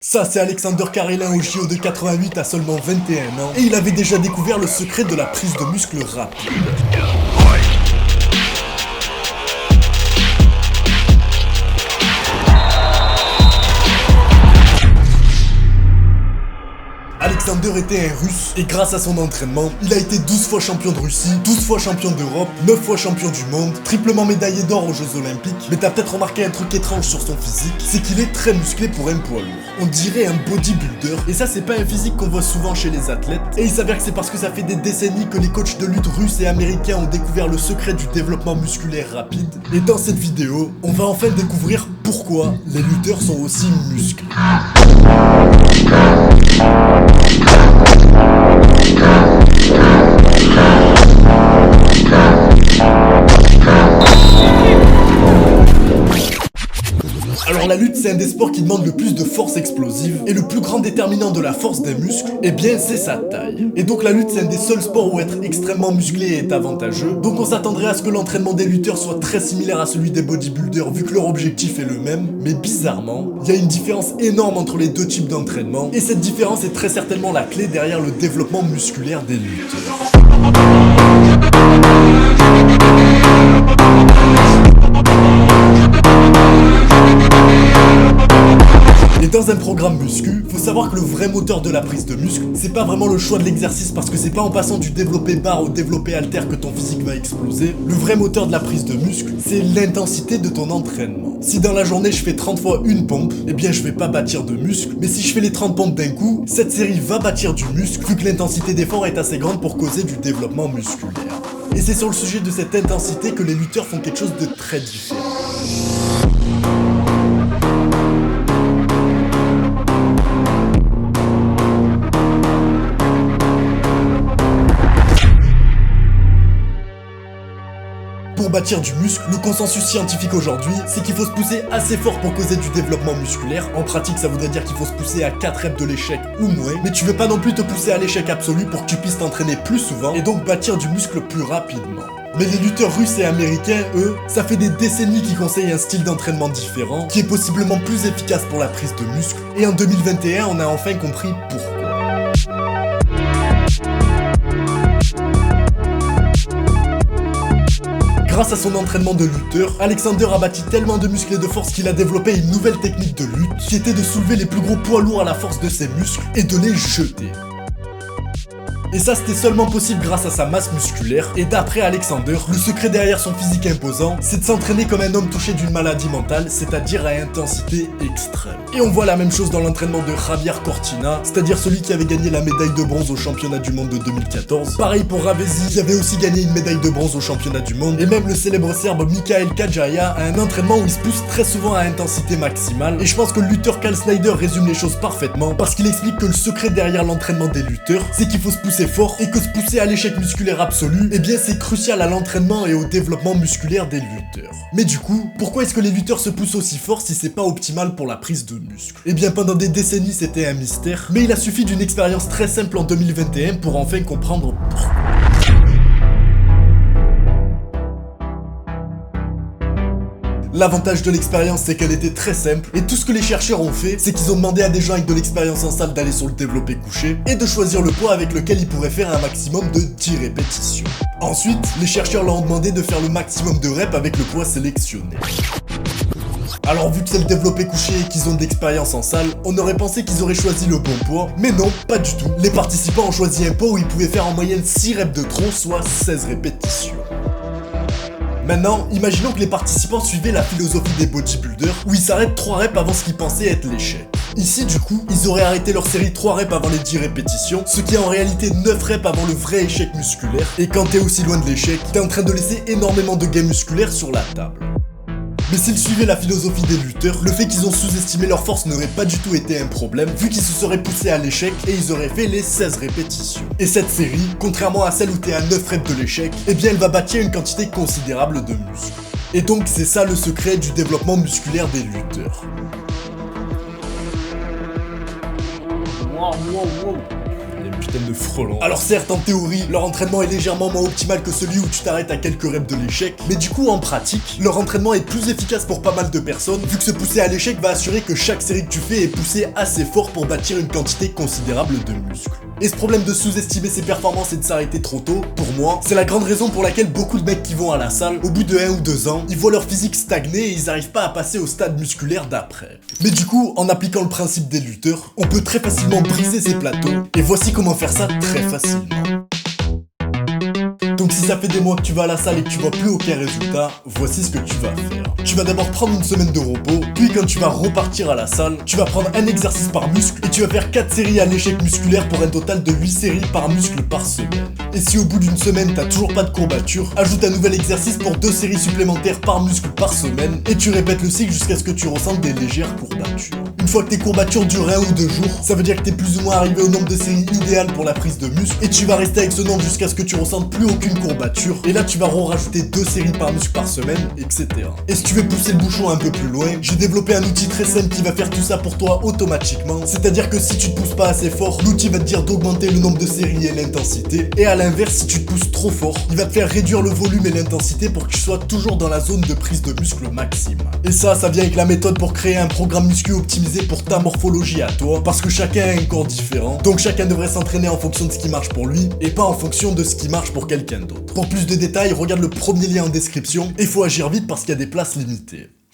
Ça, c'est Alexander Karelin au JO de 88 à seulement 21 ans, et il avait déjà découvert le secret de la prise de muscle rapide. Alexander était un Russe, et grâce à son entraînement, il a été 12 fois champion de Russie, 12 fois champion d'Europe, 9 fois champion du monde, triplement médaillé d'or aux Jeux Olympiques. Mais t'as peut-être remarqué un truc étrange sur son physique, c'est qu'il est très musclé pour un poids lourd. On dirait un bodybuilder, et ça c'est pas un physique qu'on voit souvent chez les athlètes, et il s'avère que c'est parce que ça fait des décennies que les coachs de lutte russes et américains ont découvert le secret du développement musculaire rapide. Et dans cette vidéo, on va enfin découvrir pourquoi les lutteurs sont aussi musclés. Alors la lutte, c'est un des sports qui demande le plus de force explosive, et le plus grand déterminant de la force des muscles, eh bien c'est sa taille. Et donc la lutte, c'est un des seuls sports où être extrêmement musclé est avantageux, donc on s'attendrait à ce que l'entraînement des lutteurs soit très similaire à celui des bodybuilders vu que leur objectif est le même, mais bizarrement, il y a une différence énorme entre les deux types d'entraînement, et cette différence est très certainement la clé derrière le développement musculaire des lutteurs. Et dans un programme muscu, faut savoir que le vrai moteur de la prise de muscle, c'est pas vraiment le choix de l'exercice parce que c'est pas en passant du développé barre au développé haltère que ton physique va exploser. Le vrai moteur de la prise de muscle, c'est l'intensité de ton entraînement. Si dans la journée je fais 30 fois une pompe, eh bien je vais pas bâtir de muscle, mais si je fais les 30 pompes d'un coup, cette série va bâtir du muscle vu que l'intensité d'effort est assez grande pour causer du développement musculaire. Et c'est sur le sujet de cette intensité que les lutteurs font quelque chose de très différent. Pour bâtir du muscle, le consensus scientifique aujourd'hui, c'est qu'il faut se pousser assez fort pour causer du développement musculaire. En pratique, ça voudrait dire qu'il faut se pousser à 4 reps de l'échec ou moins, mais tu veux pas non plus te pousser à l'échec absolu pour que tu puisses t'entraîner plus souvent et donc bâtir du muscle plus rapidement. Mais les lutteurs russes et américains, eux, ça fait des décennies qu'ils conseillent un style d'entraînement différent, qui est possiblement plus efficace pour la prise de muscle, et en 2021, on a enfin compris pourquoi. Grâce à son entraînement de lutteur, Alexander a bâti tellement de muscles et de force qu'il a développé une nouvelle technique de lutte, qui était de soulever les plus gros poids lourds à la force de ses muscles et de les jeter. Et ça c'était seulement possible grâce à sa masse musculaire, et d'après Alexander, le secret derrière son physique imposant, c'est de s'entraîner comme un homme touché d'une maladie mentale, c'est-à-dire à intensité extrême. Et on voit la même chose dans l'entraînement de Javier Cortina, c'est-à-dire celui qui avait gagné la médaille de bronze au championnat du monde de 2014. Pareil pour Ravesi, qui avait aussi gagné une médaille de bronze au championnat du monde, et même le célèbre serbe Mikael Kadjaja a un entraînement où il se pousse très souvent à intensité maximale, et je pense que le lutteur Cal Snyder résume les choses parfaitement, parce qu'il explique que le secret derrière l'entraînement des lutteurs, c'est qu'il faut se pousser fort et que se pousser à l'échec musculaire absolu, eh bien c'est crucial à l'entraînement et au développement musculaire des lutteurs. Mais du coup, pourquoi est-ce que les lutteurs se poussent aussi fort si c'est pas optimal pour la prise de muscle? Eh bien pendant des décennies c'était un mystère, mais il a suffi d'une expérience très simple en 2021 pour enfin comprendre pourquoi. L'avantage de l'expérience, c'est qu'elle était très simple, et tout ce que les chercheurs ont fait, c'est qu'ils ont demandé à des gens avec de l'expérience en salle d'aller sur le développé couché, et de choisir le poids avec lequel ils pourraient faire un maximum de 10 répétitions. Ensuite, les chercheurs leur ont demandé de faire le maximum de reps avec le poids sélectionné. Alors vu que c'est le développé couché et qu'ils ont de l'expérience en salle, on aurait pensé qu'ils auraient choisi le bon poids, mais non, pas du tout. Les participants ont choisi un poids où ils pouvaient faire en moyenne 6 reps de tronc, soit 16 répétitions. Maintenant, imaginons que les participants suivaient la philosophie des bodybuilders, où ils s'arrêtent 3 reps avant ce qu'ils pensaient être l'échec. Ici, du coup, ils auraient arrêté leur série 3 reps avant les 10 répétitions, ce qui est en réalité 9 reps avant le vrai échec musculaire. Et quand t'es aussi loin de l'échec, t'es en train de laisser énormément de gains musculaires sur la table. Mais s'ils suivaient la philosophie des lutteurs, le fait qu'ils ont sous-estimé leur force n'aurait pas du tout été un problème, vu qu'ils se seraient poussés à l'échec et ils auraient fait les 16 répétitions. Et cette série, contrairement à celle où t'es à 9 reps de l'échec, eh bien elle va bâtir une quantité considérable de muscles. Et donc c'est ça le secret du développement musculaire des lutteurs. Wow. putain de frelon. Alors certes, en théorie, leur entraînement est légèrement moins optimal que celui où tu t'arrêtes à quelques reps de l'échec, mais du coup, en pratique, leur entraînement est plus efficace pour pas mal de personnes, vu que se pousser à l'échec va assurer que chaque série que tu fais est poussée assez fort pour bâtir une quantité considérable de muscles. Et ce problème de sous-estimer ses performances et de s'arrêter trop tôt, pour moi, c'est la grande raison pour laquelle beaucoup de mecs qui vont à la salle, au bout de 1 ou 2 ans, ils voient leur physique stagner et ils arrivent pas à passer au stade musculaire d'après. Mais du coup, en appliquant le principe des lutteurs, on peut très facilement briser ces plateaux, et voici comment faire ça très facilement. Donc si ça fait des mois que tu vas à la salle et que tu vois plus aucun résultat, voici ce que tu vas faire. Tu vas d'abord prendre une semaine de repos, puis quand tu vas repartir à la salle, tu vas prendre un exercice par muscle et tu vas faire 4 séries à l'échec musculaire pour un total de 8 séries par muscle par semaine. Et si au bout d'une semaine t'as toujours pas de courbature, ajoute un nouvel exercice pour 2 séries supplémentaires par muscle par semaine et tu répètes le cycle jusqu'à ce que tu ressentes des légères courbatures. Une fois que tes courbatures durent 1 ou 2 jours, ça veut dire que t'es plus ou moins arrivé au nombre de séries idéal pour la prise de muscle et tu vas rester avec ce nombre jusqu'à ce que tu ressentes plus aucune courbature et là tu vas rajouter 2 séries par muscle par semaine, etc. Et si tu veux pousser le bouchon un peu plus loin, j'ai développé un outil très simple qui va faire tout ça pour toi automatiquement, c'est-à-dire que si tu te pousses pas assez fort, l'outil va te dire d'augmenter le nombre de séries et l'intensité, et à l'inverse, si tu te pousses trop fort, il va te faire réduire le volume et l'intensité pour que tu sois toujours dans la zone de prise de muscle maximum. Et ça vient avec la méthode pour créer un programme muscu optimisé pour ta morphologie à toi, parce que chacun a un corps différent, donc chacun devrait s'entraîner en fonction de ce qui marche pour lui, et pas en fonction de ce qui marche pour quelqu'un d'autre. Pour plus de détails, regarde le premier lien en description, et faut agir vite parce qu'il y a des places limitées.